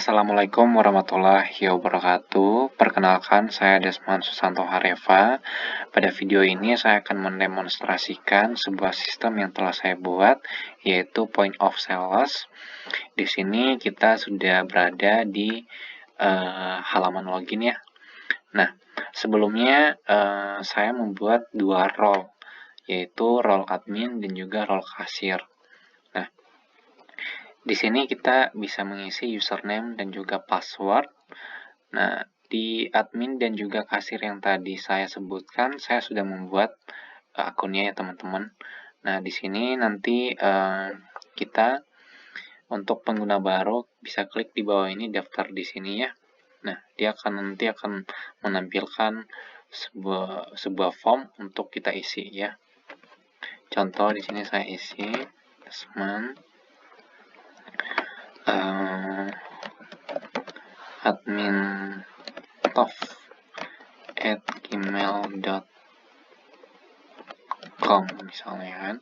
Assalamualaikum warahmatullahi wabarakatuh. Perkenalkan, saya Desmond Susanto Hareva. Pada video ini saya akan mendemonstrasikan sebuah sistem yang telah saya buat, yaitu point of sales. Di sini kita sudah berada di halaman login ya. Nah, sebelumnya saya membuat dua role, yaitu role admin dan juga role kasir. Di sini kita bisa mengisi username dan juga password. Nah, di admin dan juga kasir yang tadi saya sebutkan, saya sudah membuat akunnya ya teman-teman. Nah, di sini nanti kita untuk pengguna baru bisa klik di bawah ini daftar di sini ya. Nah, dia nanti akan menampilkan sebuah form untuk kita isi ya. Contoh di sini saya isi admin.tof@gmail.com misalnya kan.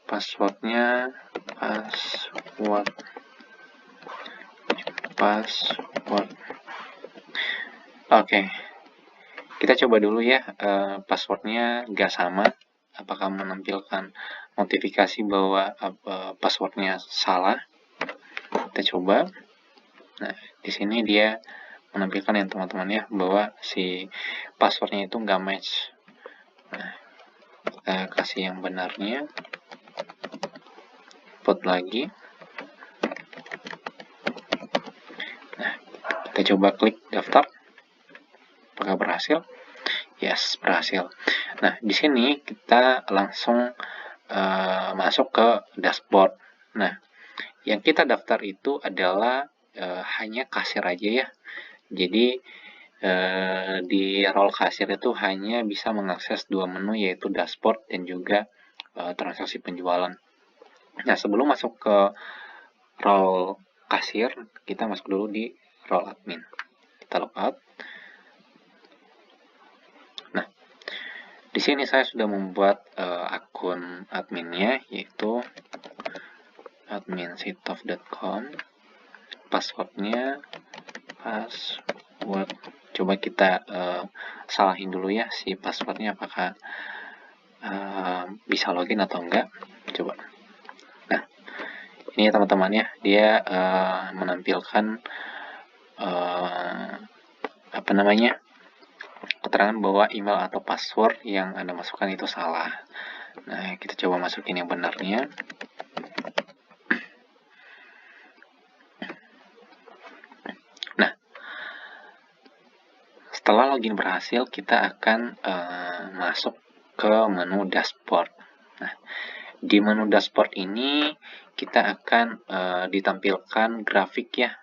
Passwordnya password. Oke. Kita coba dulu ya, passwordnya nggak sama. Apakah menampilkan notifikasi bahwa passwordnya salah? Kita coba. Nah, di sini dia menampilkan ya teman-teman ya, bahwa si passwordnya itu nggak match. Nah, kita kasih yang benarnya. Input lagi. Nah, kita coba klik daftar. Apakah berhasil? Yes, berhasil. Nah, di sini kita langsung masuk ke dashboard. Nah, yang kita daftar itu adalah hanya kasir aja ya. Jadi di role kasir itu hanya bisa mengakses dua menu, yaitu dashboard dan juga transaksi penjualan. Nah, sebelum masuk ke role kasir, kita masuk dulu di role admin. Kita logout. Nah, di sini saya sudah membuat akun adminnya, yaitu admin.sitof.com. Passwordnya password. Coba kita salahin dulu ya si passwordnya, apakah bisa login atau enggak. Coba. Nah, ini teman-teman ya, dia menampilkan keterangan bahwa email atau password yang Anda masukkan itu salah. Nah, kita coba masukin yang benarnya. Nah, setelah login berhasil, kita akan masuk ke menu dashboard. Nah, di menu dashboard ini kita akan ditampilkan grafik ya,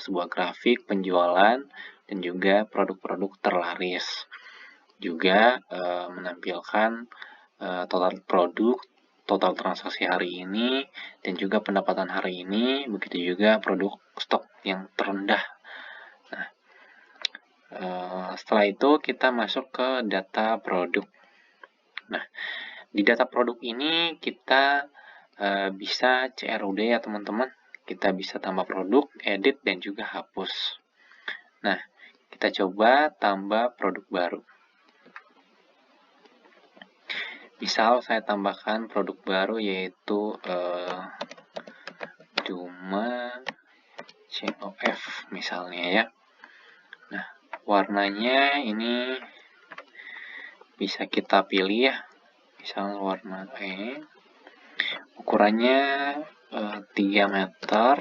sebuah grafik penjualan dan juga produk-produk terlaris. Juga menampilkan total produk, total transaksi hari ini, dan juga pendapatan hari ini, begitu juga produk stok yang terendah. Nah, setelah itu kita masuk ke data produk. Nah, di data produk ini kita bisa CRUD ya teman-teman. Kita bisa tambah produk, edit, dan juga hapus. Nah, kita coba tambah produk baru. Misal saya tambahkan produk baru, yaitu Duma COF misalnya ya. Nah, warnanya ini bisa kita pilih ya. Misal warna ukurannya 3 meter.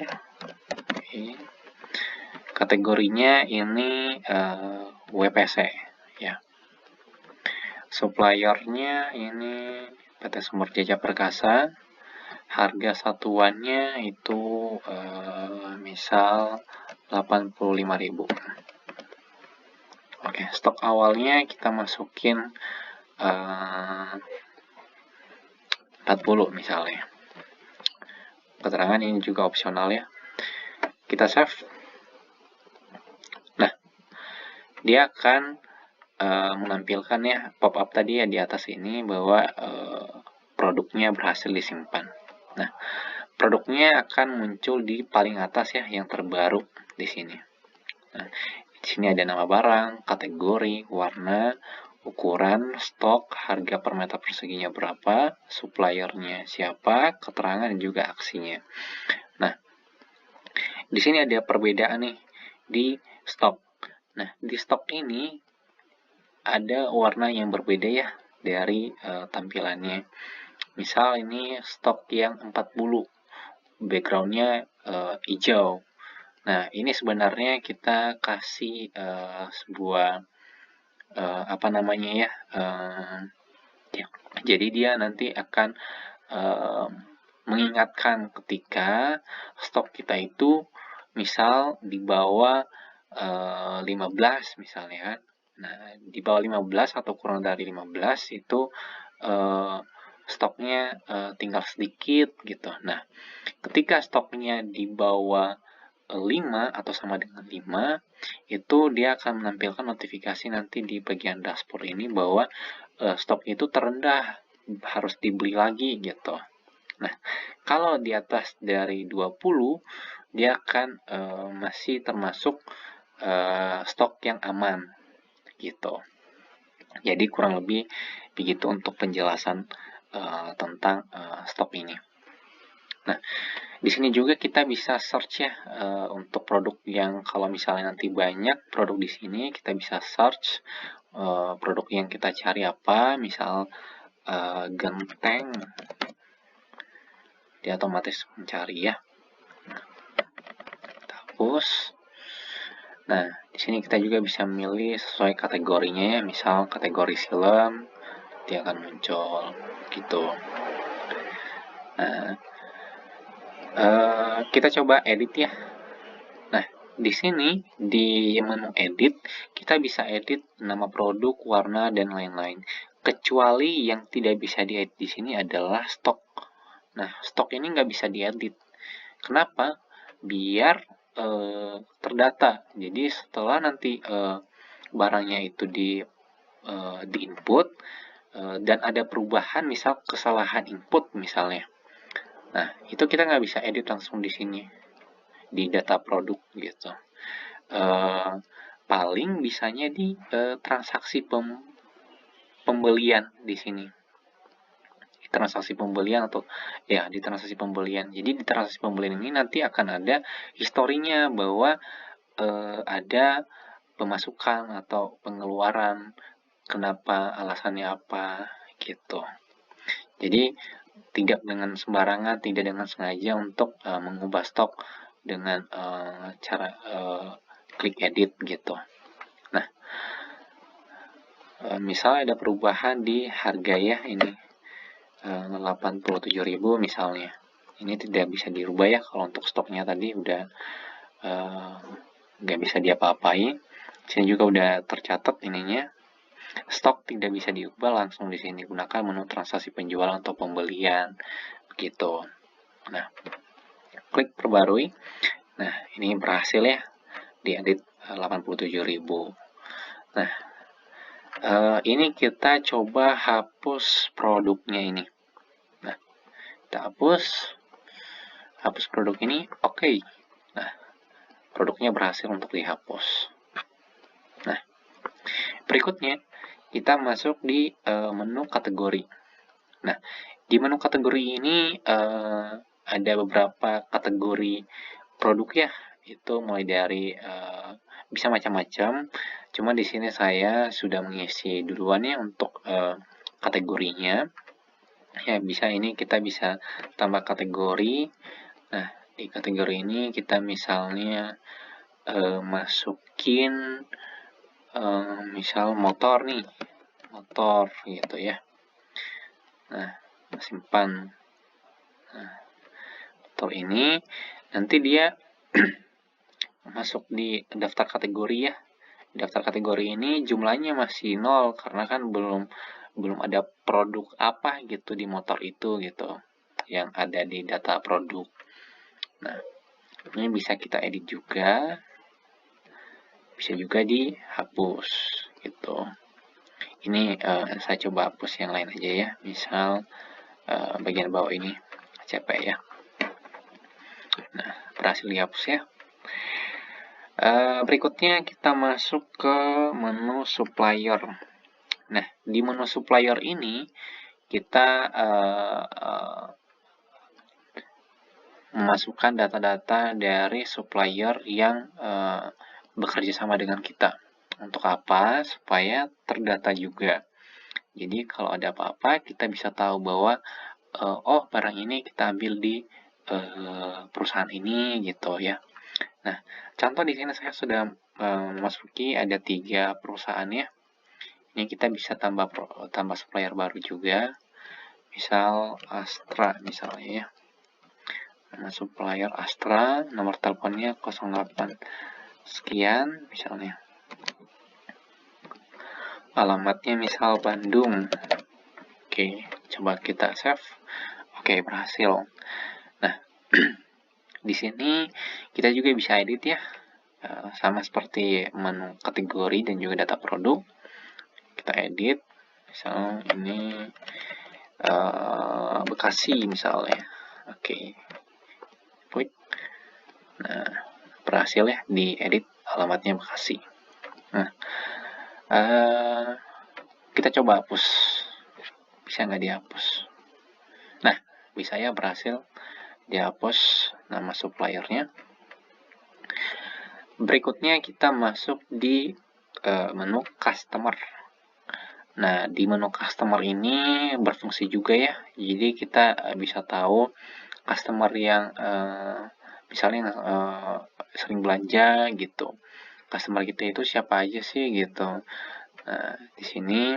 Kategorinya ini WPC ya. Suppliernya ini PT Sumber Jaya Perkasa. Harga satuannya itu misal 85.000. Oke, stok awalnya kita masukin 40 misalnya. Keterangan ini juga opsional ya. Kita save. Nah, dia akan menampilkan ya pop-up tadi ya di atas ini bahwa produknya berhasil disimpan. Nah, produknya akan muncul di paling atas ya, yang terbaru di sini. Nah, di sini ada nama barang, kategori, warna, ukuran, stok, harga per meter perseginya berapa, suppliernya siapa, keterangan dan juga aksinya. Nah, di sini ada perbedaan nih di stok. Nah, di stok ini ada warna yang berbeda ya dari tampilannya. Misal ini stok yang 40, backgroundnya hijau. Nah, ini sebenarnya kita kasih sebuah apa namanya ya, jadi dia nanti akan mengingatkan ketika stok kita itu misal di bawah 15 misalnya kan. Nah, di bawah 15 atau kurang dari 15 itu stoknya tinggal sedikit gitu. Nah, ketika stoknya di bawah 5 atau sama dengan 5, itu dia akan menampilkan notifikasi nanti di bagian dashboard ini bahwa stok itu terendah, harus dibeli lagi gitu. Nah, kalau di atas dari 20, dia akan masih termasuk stok yang aman gitu. Jadi kurang lebih begitu untuk penjelasan tentang stok ini. Nah, di sini juga kita bisa search ya untuk produk yang kalau misalnya nanti banyak produk di sini, kita bisa search produk yang kita cari apa, misal genteng, dia otomatis mencari ya. Kita hapus. Nah, di sini kita juga bisa memilih sesuai kategorinya ya, misal kategori film, dia akan muncul gitu. Nah, kita coba edit ya. Nah, di sini di menu edit kita bisa edit nama produk, warna dan lain-lain. Kecuali yang tidak bisa diedit di sini adalah stok. Nah, stok ini nggak bisa diedit. Kenapa? Biar terdata. Jadi setelah nanti barangnya itu di input dan ada perubahan, misal kesalahan input misalnya. Nah, itu kita nggak bisa edit langsung di sini, di data produk gitu. Paling bisanya di transaksi pembelian di sini. Transaksi pembelian atau ya di transaksi pembelian. Jadi di transaksi pembelian ini nanti akan ada historinya bahwa ada pemasukan atau pengeluaran, kenapa, alasannya apa gitu. Jadi tidak dengan sembarangan, tidak dengan sengaja untuk mengubah stok dengan cara klik edit gitu. Nah, misalnya ada perubahan di harga ya ini 87.000 misalnya. Ini tidak bisa dirubah ya kalau untuk stoknya tadi udah nggak bisa diapa-apain. Sini juga udah tercatat ininya. Stok tidak bisa diubah langsung di sini. Gunakan menu transaksi penjualan atau pembelian begitu. Nah, klik perbarui. Nah, ini berhasil ya diedit 87.000. Nah, ini kita coba hapus produknya ini. Nah, kita hapus produk ini, oke. Nah, produknya berhasil untuk dihapus. Nah, berikutnya kita masuk di menu kategori. Nah, di menu kategori ini ada beberapa kategori produk ya, itu mulai dari bisa macam-macam. Cuma di sini saya sudah mengisi duluan ya untuk kategorinya. Ya, bisa ini kita bisa tambah kategori. Nah, di kategori ini kita misalnya masukin misal motor nih, motor gitu ya. Nah, simpan. Nah, motor ini nanti dia masuk di daftar kategori ya. Daftar kategori ini jumlahnya masih 0 karena kan belum ada produk apa gitu di motor itu gitu yang ada di data produk. Nah, ini bisa kita edit juga, bisa juga dihapus gitu. Ini saya coba hapus yang lain aja ya, misal bagian bawah ini CP ya. berhasil dihapus ya. Berikutnya kita masuk ke menu supplier. Nah, di menu supplier ini kita memasukkan data-data dari supplier yang bekerja sama dengan kita. Untuk apa? Supaya terdata juga. Jadi kalau ada apa-apa kita bisa tahu bahwa oh barang ini kita ambil di perusahaan ini gitu ya. Nah, contoh di sini saya sudah memasuki ada 3 perusahaan ya. Ini kita bisa tambah supplier baru juga. Misal Astra misalnya ya. Nama supplier Astra, nomor teleponnya 08 sekian misalnya. Alamatnya misal Bandung. Oke, coba kita save. Oke, berhasil. Nah, di sini kita juga bisa edit ya, sama seperti menu kategori dan juga data produk. Kita edit, misal ini Bekasi misalnya. Oke, klik. Nah, berhasil ya diedit alamatnya Bekasi. Nah, kita coba hapus. Bisa nggak dihapus? Nah, bisa ya, berhasil dihapus nama suppliernya. Berikutnya kita masuk di menu customer. Nah, di menu customer ini berfungsi juga ya. Jadi kita bisa tahu customer yang misalnya sering belanja gitu. Customer kita itu siapa aja sih gitu. Nah, di sini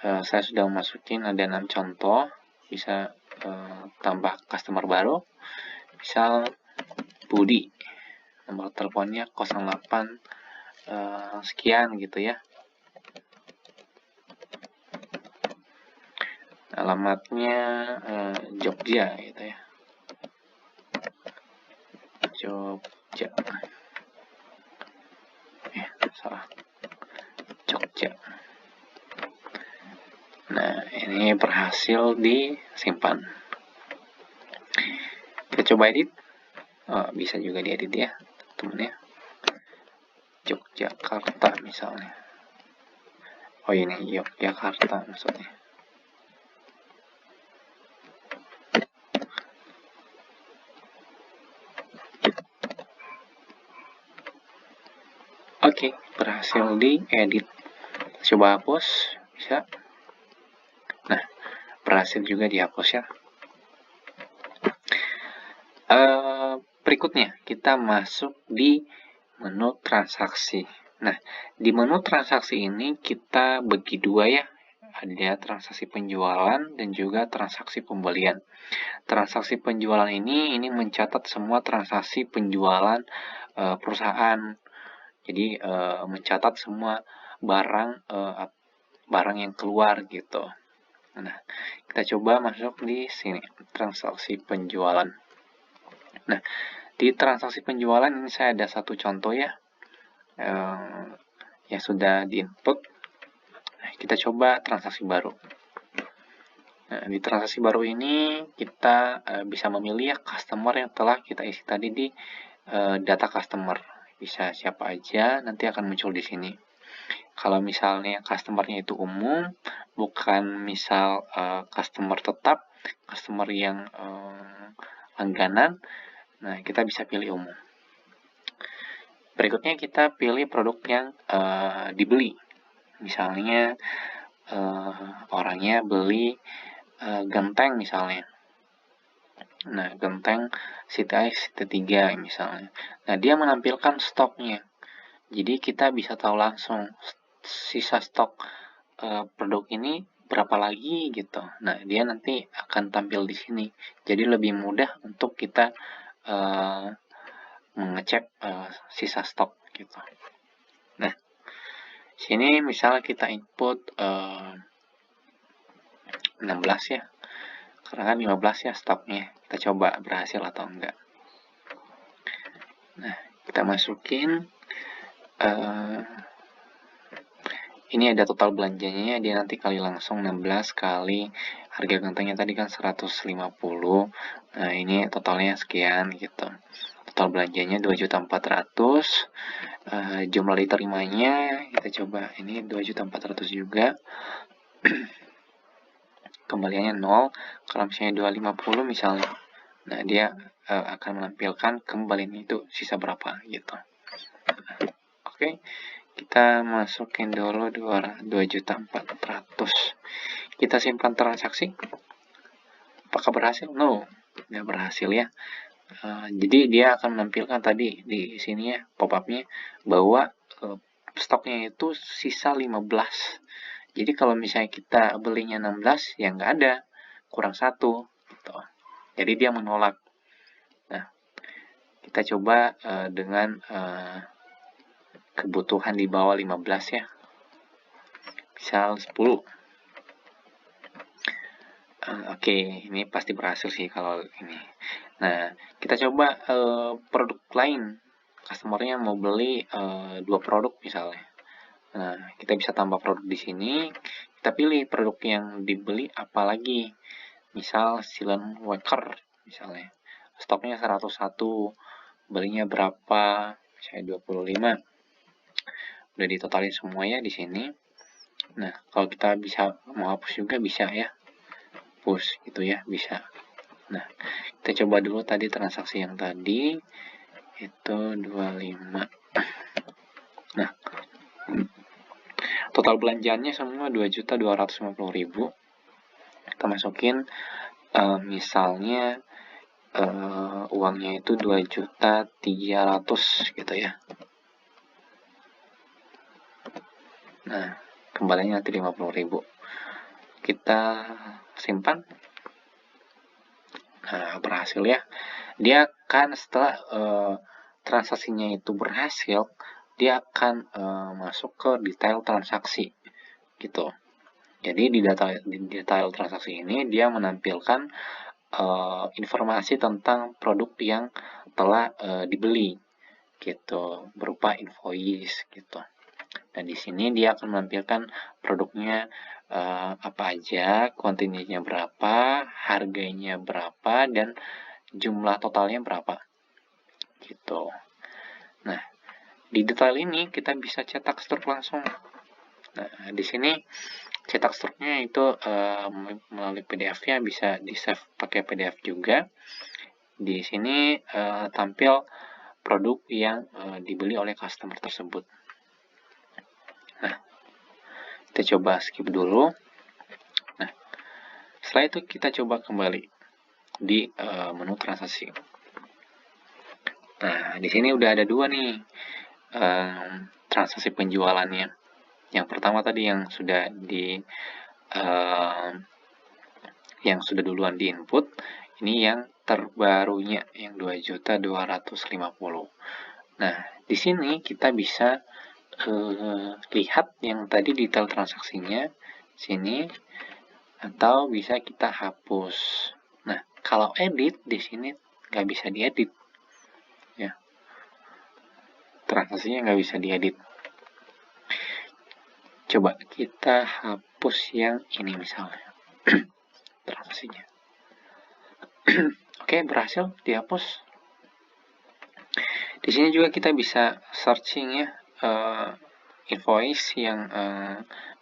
saya sudah masukin ada 6 contoh. Bisa tambah customer baru. Misal Budi, nomor teleponnya 08 sekian gitu ya. Alamatnya Jogja gitu ya. Jogja. Salah. Jogja. Nah, ini berhasil disimpan. Kita coba edit. Bisa juga diedit ya, teman-teman ya. Yogyakarta misalnya. Oh, ini Yogyakarta maksudnya. Oke, berhasil diedit. Coba hapus, bisa. Nah, berhasil juga dihapus ya. Berikutnya, kita masuk di menu transaksi. Nah, di menu transaksi ini kita bagi dua ya. Ada transaksi penjualan dan juga transaksi pembelian. Transaksi penjualan ini mencatat semua transaksi penjualan perusahaan. Jadi mencatat semua barang yang keluar gitu. Nah, kita coba masuk di sini, transaksi penjualan. Nah, di transaksi penjualan ini saya ada satu contoh ya, yang sudah diinput. Nah, kita coba transaksi baru. Nah, di transaksi baru ini kita bisa memilih ya customer yang telah kita isi tadi di data customer. Bisa siapa aja, nanti akan muncul di sini. Kalau misalnya customernya itu umum, bukan misal customer tetap, customer yang langganan, nah kita bisa pilih umum. Berikutnya kita pilih produk yang dibeli. Misalnya orangnya beli genteng misalnya. Nah, genteng City 3 misalnya. Nah, dia menampilkan stoknya. Jadi kita bisa tahu langsung sisa stok produk ini berapa lagi gitu. Nah, dia nanti akan tampil di sini. Jadi lebih mudah untuk kita mengecek sisa stok gitu. Nah, sini misalnya kita input 16 ya. Karena kan 15 ya stoknya. Kita coba berhasil atau enggak. Nah, kita masukin ini ada total belanjanya, dia nanti kali langsung 16 kali harga gentengnya tadi kan 150. Nah, ini totalnya sekian gitu. total belanjanya 2.400.000. Jumlah diterimanya kita coba, ini 2.400.000 juga. Kembaliannya 0. Kalau misalnya 250 misalnya, nah dia akan menampilkan kembalian itu sisa berapa gitu. Oke, kita masukin dulu 2.400.000. Kita simpan transaksi. Apakah berhasil? No, nggak berhasil ya. Jadi dia akan menampilkan tadi di sini ya, pop-up-nya bahwa stoknya itu sisa 15. Jadi kalau misalnya kita belinya 16, ya nggak ada, kurang 1 gitu. Jadi dia menolak. Nah, kita coba dengan kebutuhan di bawah 15 ya. Misal 10. Oke, ini pasti berhasil sih kalau ini. Nah, kita coba produk lain. Customer-nya mau beli 2 produk misalnya. Nah, kita bisa tambah produk di sini. Kita pilih produk yang dibeli apa lagi. Misal Silent Waker misalnya. Stoknya 101. Belinya berapa? Misalnya 25. Udah ditotalin semuanya di sini. Nah, kalau kita bisa mau hapus juga bisa ya. Push gitu ya, bisa. Nah, kita coba dulu tadi transaksi yang tadi itu 25. Nah, total belanjaannya semua 2.250.000. Kita masukin misalnya uangnya itu 2.300.000 gitu ya. Nah, kembalinya nanti 50.000. Kita simpan. Nah, berhasil ya. Dia akan setelah transaksinya itu berhasil, dia akan masuk ke detail transaksi gitu. Jadi di detail transaksi ini dia menampilkan informasi tentang produk yang telah dibeli gitu, berupa invoice gitu. Dan di sini dia akan menampilkan produknya apa aja, kuantitinya berapa, harganya berapa, dan jumlah totalnya berapa gitu. Nah, di detail ini kita bisa cetak struk langsung. Nah, di sini cetak struknya itu melalui PDF-nya bisa di-save pakai PDF juga. Di sini tampil produk yang dibeli oleh customer tersebut. Nah, kita coba skip dulu. Nah, setelah itu kita coba kembali di menu transaksi. Nah, di sini udah ada 2 nih transaksi penjualannya. Yang pertama tadi yang sudah duluan di input, ini yang terbarunya yang 2.250.000. Nah, di sini kita bisa lihat yang tadi detail transaksinya sini, atau bisa kita hapus. Nah, kalau edit di sini nggak bisa diedit ya, transaksinya nggak bisa diedit. Coba kita hapus yang ini misalnya transaksinya. Oke, berhasil dihapus. Di sini juga kita bisa searching ya, invoice yang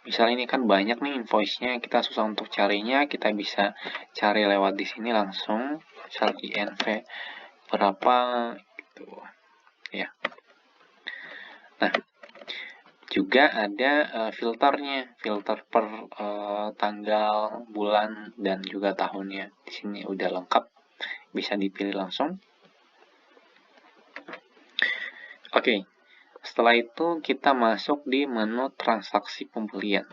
misalnya ini kan banyak nih invoice-nya, kita susah untuk carinya, kita bisa cari lewat di sini langsung, misal INV berapa gitu ya. Nah, juga ada filternya, filter per tanggal, bulan, dan juga tahunnya. Di sini udah lengkap, bisa dipilih langsung. Oke, setelah itu kita masuk di menu transaksi pembelian.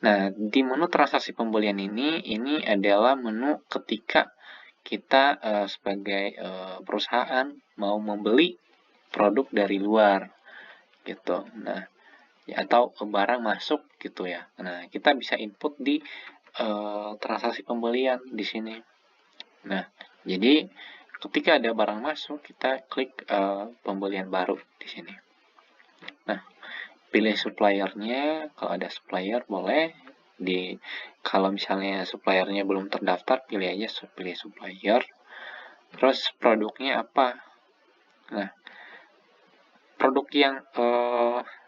Nah, di menu transaksi pembelian ini adalah menu ketika kita sebagai perusahaan mau membeli produk dari luar gitu. Nah, ya, atau barang masuk gitu ya. Nah, kita bisa input di transaksi pembelian di sini. Nah, jadi ketika ada barang masuk, kita klik pembelian baru di sini. Nah, pilih suppliernya. Kalau ada supplier boleh. Kalau misalnya suppliernya belum terdaftar, pilih aja pilih supplier. Terus produknya apa? Nah, produk yang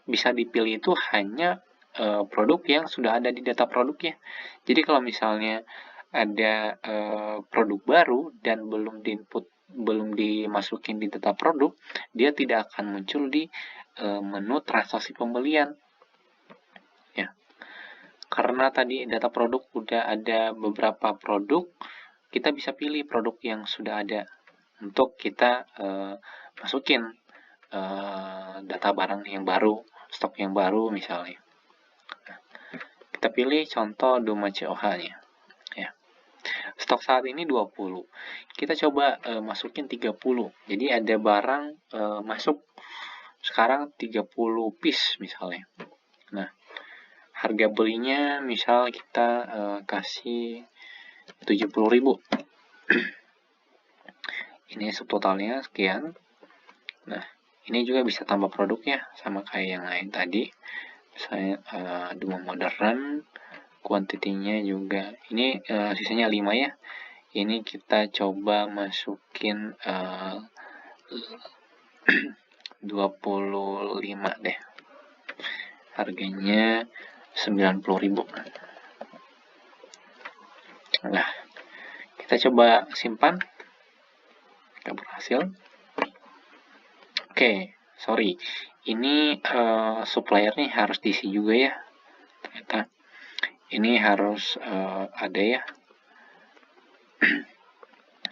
bisa dipilih itu hanya produk yang sudah ada di data produknya. Jadi kalau misalnya ada produk baru dan belum dimasukin di data produk, dia tidak akan muncul di menu transaksi pembelian. Ya, karena tadi data produk udah ada beberapa produk, kita bisa pilih produk yang sudah ada untuk kita masukin data barang yang baru, stok yang baru misalnya. Kita pilih contoh Duma COH-nya. Ya. Stok saat ini 20. Kita coba masukin 30. Jadi ada barang masuk sekarang 30 piece misalnya. Nah, harga belinya misal kita kasih 70.000. Ini subtotalnya sekian. Nah, ini juga bisa tambah produknya sama kayak yang lain tadi. Misalnya Duma modern, kuantitinya juga. Ini sisanya 5 ya. Ini kita coba masukin 25 deh. Harganya 90.000. Nah, kita coba simpan. Gak berhasil. Oke, sorry. Ini suppliernya harus diisi juga ya. Ternyata ini harus ada ya.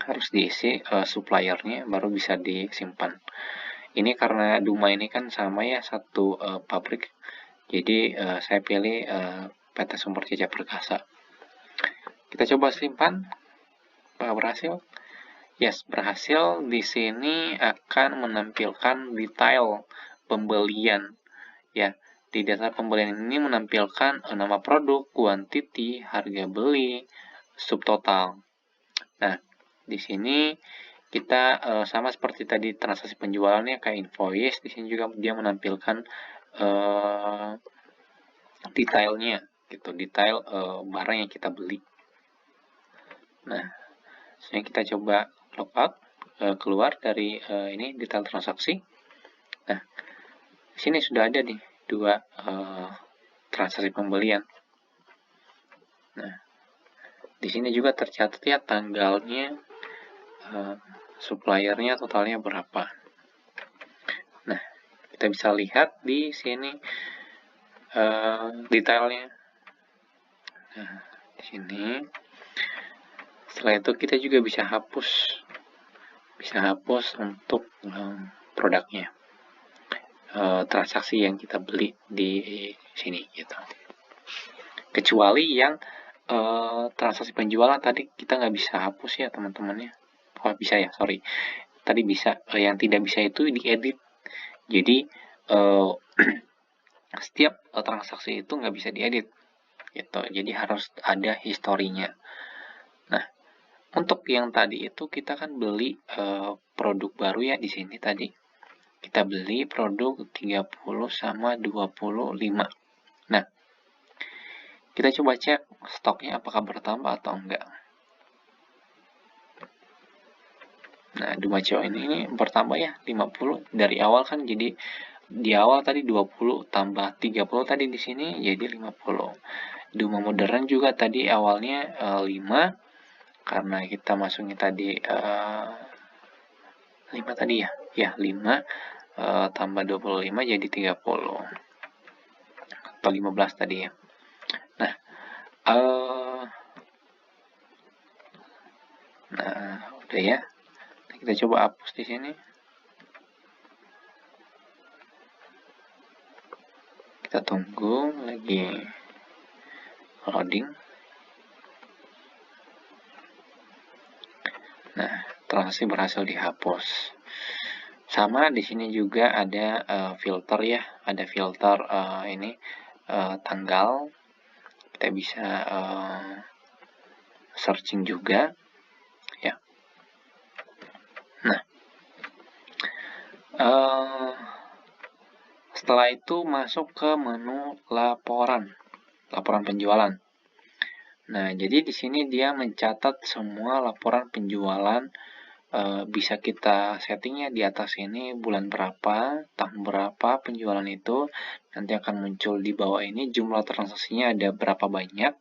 Harus diisi suppliernya baru bisa disimpan. Ini karena Duma ini kan sama ya, satu pabrik. Jadi saya pilih PT Sumber Jaya Perkasa. Kita coba simpan. Apakah berhasil? Yes, berhasil. Di sini akan menampilkan detail pembelian. Ya, di data pembelian ini menampilkan nama produk, kuantiti, harga beli, subtotal. Nah, di sini kita sama seperti tadi transaksi penjualannya kayak invoice, di sini juga dia menampilkan detailnya, gitu, detail barang yang kita beli. Nah, sekarang kita coba logout, keluar dari ini detail transaksi. Nah, di sini sudah ada nih 2 transaksi pembelian. Nah, di sini juga tercatat ya tanggalnya, suppliernya totalnya berapa. Nah, kita bisa lihat di sini detailnya. Nah, di sini setelah itu kita juga bisa hapus untuk produknya, transaksi yang kita beli di sini gitu. Kecuali yang transaksi penjualan tadi kita nggak bisa hapus ya teman-temannya. Oh bisa ya, sorry. Tadi bisa. Yang tidak bisa itu diedit. Jadi setiap transaksi itu nggak bisa diedit. Gitu. Jadi harus ada historinya. Nah, untuk yang tadi itu kita kan beli produk baru ya di sini tadi. Kita beli produk 30 sama 25. Nah, kita coba cek stoknya apakah bertambah atau enggak. Nah, Duma CO ini bertambah ya 50 dari awal kan, jadi di awal tadi 20 tambah 30 tadi di sini jadi 50. Duma modern juga tadi awalnya 5 karena kita masuknya tadi 5 tadi ya. Ya, 5 tambah 25 jadi 30. Atau 15 tadi ya. Nah, udah ya. Kita coba hapus di sini. Kita tunggu lagi loading. Nah, transaksi berhasil dihapus. Sama di sini juga ada filter ya, ada filter ini tanggal. Kita bisa searching juga. Ya. Nah, setelah itu masuk ke menu laporan penjualan. Nah, jadi di sini dia mencatat semua laporan penjualan bisa kita settingnya di atas ini bulan berapa, tahun berapa penjualan itu, nanti akan muncul di bawah ini jumlah transaksinya ada berapa banyak.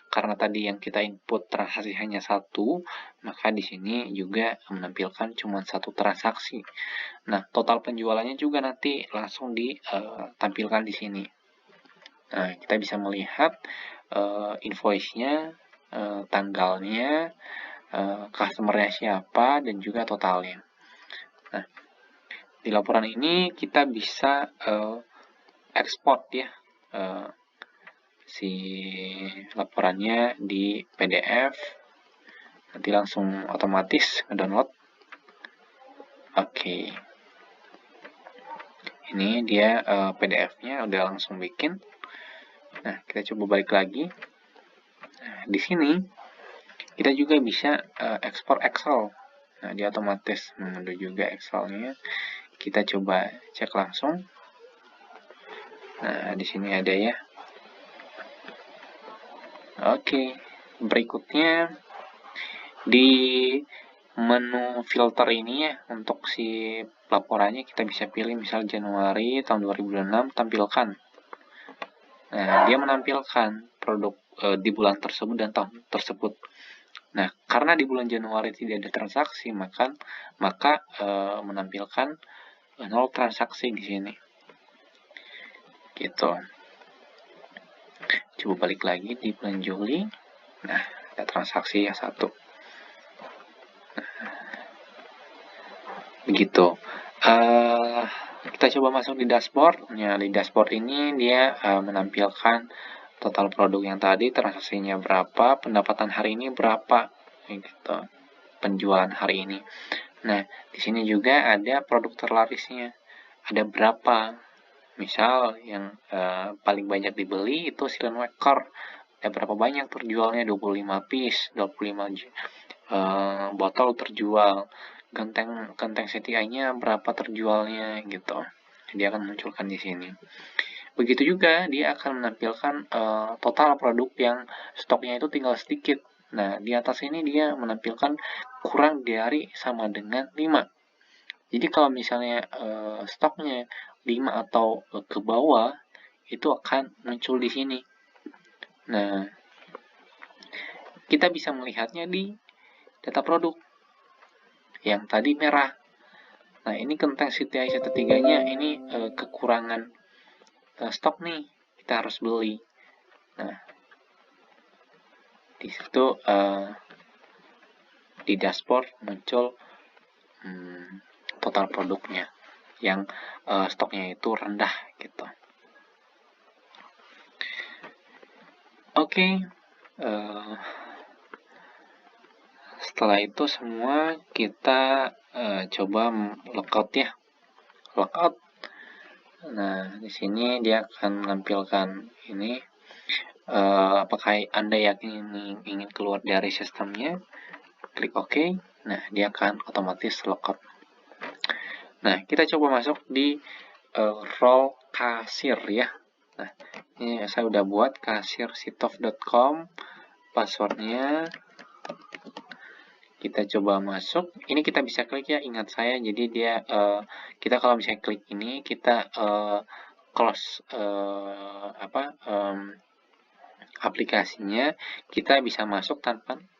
Karena tadi yang kita input transaksi hanya satu, maka di sini juga menampilkan cuma satu transaksi. Nah, total penjualannya juga nanti langsung ditampilkan di sini. Nah, kita bisa melihat invoice-nya, tanggalnya, customer-nya siapa, dan juga totalnya. Nah, di laporan ini kita bisa ekspor ya si laporannya di PDF, nanti langsung otomatis nge-download. Oke. Ini dia PDF-nya udah langsung bikin. Nah, kita coba balik lagi. Nah, di sini kita juga bisa ekspor Excel. Nah, dia otomatis mengunduh juga Excel-nya. Kita coba cek langsung. Nah, di sini ada ya. Oke, berikutnya di menu filter ini ya, untuk si laporannya kita bisa pilih misal Januari tahun 2006 tampilkan. Nah, dia menampilkan produk di bulan tersebut dan tahun tersebut. Nah, karena di bulan Januari tidak ada transaksi, maka menampilkan 0 transaksi di sini. Gitu. Coba balik lagi di bulan Juli. Nah, ada transaksi ya 1. Begitu. Kita coba masuk di dashboard. Ya, di dashboard ini dia menampilkan total produk yang tadi, transaksinya berapa, pendapatan hari ini berapa, gitu. Penjualan hari ini. Nah, di sini juga ada produk terlarisnya. Ada berapa. Misal yang paling banyak dibeli itu silen waker. Ada berapa banyak terjualnya? 25 piece, 25 botol terjual. Genteng CTI-nya berapa terjualnya gitu. Dia akan munculkan di sini. Begitu juga dia akan menampilkan total produk yang stoknya itu tinggal sedikit. Nah, di atas ini dia menampilkan kurang dari sama dengan 5. Jadi kalau misalnya stoknya 5 atau ke bawah, itu akan muncul di sini. Nah, kita bisa melihatnya di data produk. Yang tadi merah. Nah, ini Genteng CTI 1.3-nya, ini kekurangan stok nih, kita harus beli. Nah, di situ di dashboard muncul total produknya yang stoknya itu rendah gitu. Oke, setelah itu semua kita coba logout ya, logout. Nah, di sini dia akan menampilkan ini. Apakah Anda yakin ingin keluar dari sistemnya? Klik OK. Nah, dia akan otomatis logout. Nah, kita coba masuk di role kasir ya. Nah, ini saya udah buat kasir.sitof.com, passwordnya. Kita coba masuk. Ini kita bisa klik ya, ingat saya. Jadi dia kita kalau misalnya klik ini, kita close aplikasinya, kita bisa masuk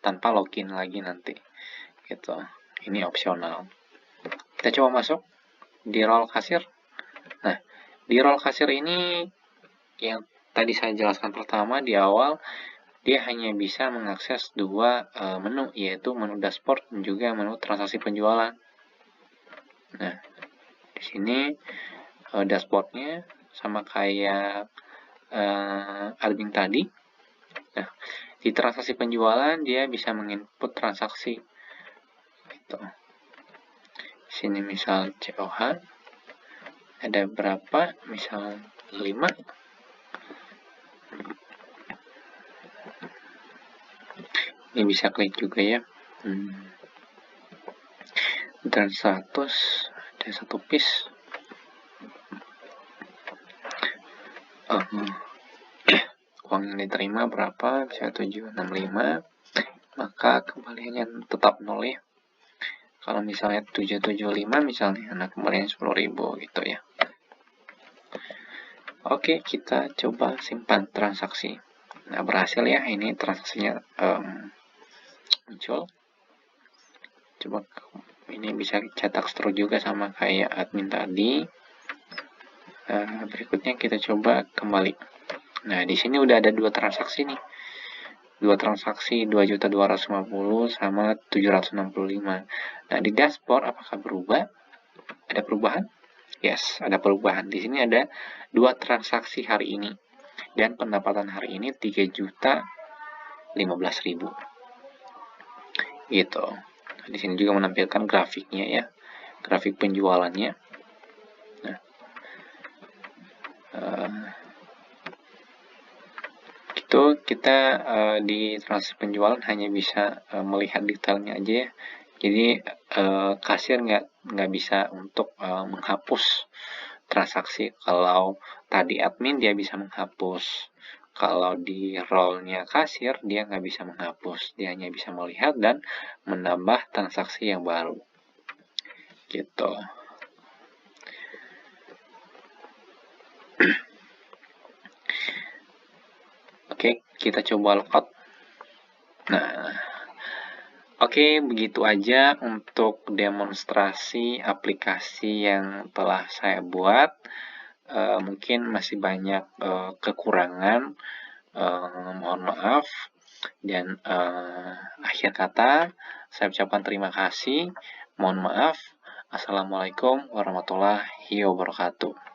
tanpa login lagi nanti. Gitu. Ini opsional. Kita coba masuk di role kasir. Nah, di role kasir ini yang tadi saya jelaskan pertama di awal, dia hanya bisa mengakses 2 menu, yaitu menu dashboard dan juga menu transaksi penjualan. Nah, di sini dashboardnya sama kayak admin tadi. Nah, di transaksi penjualan dia bisa menginput transaksi. Gitu. Di sini misal COH ada berapa? Misal 5. Ini bisa klik juga ya. Dan 100 ada 1 piece. Uang yang diterima berapa? Bisa 765. Maka kembaliannya tetap 0 ya. Kalau misalnya 775 misalnya, nah kembalinya 10.000 gitu ya. Oke, kita coba simpan transaksi. Nah, berhasil ya, ini transaksinya muncul. Coba ini bisa cetak stroke juga sama kayak admin tadi. Berikutnya kita coba kembali. Nah, di sini udah ada 2 transaksi nih. 2 transaksi 2.250 sama 765. Nah, di dashboard apakah berubah? Ada perubahan? Yes, ada perubahan. Di sini ada 2 transaksi hari ini. Dan pendapatan hari ini 3.015.000. Gitu. Di sini juga menampilkan grafiknya ya. Grafik penjualannya. Nah, itu kita di transaksi penjualan hanya bisa melihat detailnya aja ya. Jadi kasir nggak bisa untuk menghapus transaksi. Kalau tadi admin dia bisa menghapus. Kalau di role-nya kasir dia nggak bisa menghapus. Dia hanya bisa melihat dan menambah transaksi yang baru. Gitu. Oke, kita coba logout. Nah, oke, begitu aja untuk demonstrasi aplikasi yang telah saya buat. Mungkin masih banyak kekurangan, mohon maaf. Dan akhir kata, saya ucapkan terima kasih. Mohon maaf. Assalamualaikum warahmatullahi wabarakatuh.